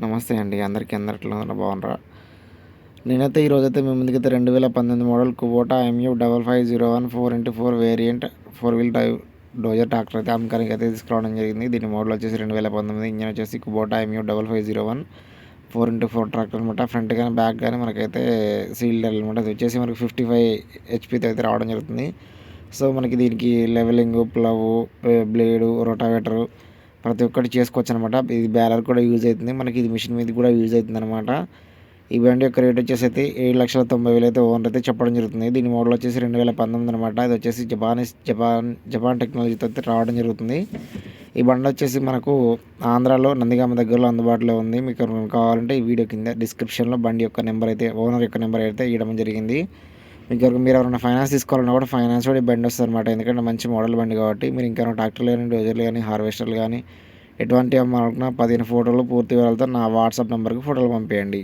నమస్తే అండి. అందరిట్లో బాగున్నారా? నేనైతే ఈరోజైతే మీ ముందుకైతే 2018 model Kubota MU 5501 4x4 variant 4 wheel drive dozer tractor అయితే అమ్మకానికి అయితే తీసుకురావడం జరిగింది. దీని మోడల్ వచ్చేసి 2019, ఇంజన్ వచ్చేసి కుబోటా MU 5501 4x4 ట్రాక్టర్ అనమాట. ఫ్రంట్ కానీ బ్యాక్ కానీ మనకైతే సీల్డ్ అనమాట. ఇది వచ్చేసి మనకి 55 హెచ్పితో అయితే రావడం జరుగుతుంది. సో మనకి దీనికి లెవెలింగ్, ప్లవ్, బ్లేడు, రోటావేటరు ప్రతి ఒక్కటి చేసుకోవచ్చు అనమాట. ఇది బ్యాలర్ కూడా యూజ్ అవుతుంది. మనకి ఇది మిషన్ మీద కూడా యూజ్ అవుతుంది అనమాట. ఈ బండి యొక్క రేట్ వచ్చేసి అయితే 7,90,000 అయితే ఓనర్ అయితే చెప్పడం జరుగుతుంది. దీని మోడల్ వచ్చేసి 2019 అనమాట. ఇది వచ్చేసి జపాన్ టెక్నాలజీతో అయితే రావడం జరుగుతుంది. ఈ బండి వచ్చేసి మనకు ఆంధ్రాలో నందిగామ దగ్గరలో అందుబాటులో ఉంది. మీకు కావాలంటే ఈ వీడియో కింద డిస్క్రిప్షన్లో బండి యొక్క నెంబర్ అయితే ఓనర్ యొక్క నెంబర్ అయితే ఇవ్వడం జరిగింది. మీరు ఎవరైనా ఫైనాన్స్ తీసుకోవాలన్నా కూడా ఫైనాన్స్ కూడా ఈ బండి వస్తుంది అనమాట. ఎందుకంటే మంచి మోడల్ బండి కాబట్టి మీరు ఇంకా ట్రాక్టర్లు కానీ, డోజర్లు కానీ, హార్వెస్టర్లు కానీ ఎటువంటి అమ్మాలనుకున్నా 15 ఫోటోలు పూర్తి వివరాలతో నా వాట్సాప్ నెంబర్కి ఫోటోలు పంపించండి.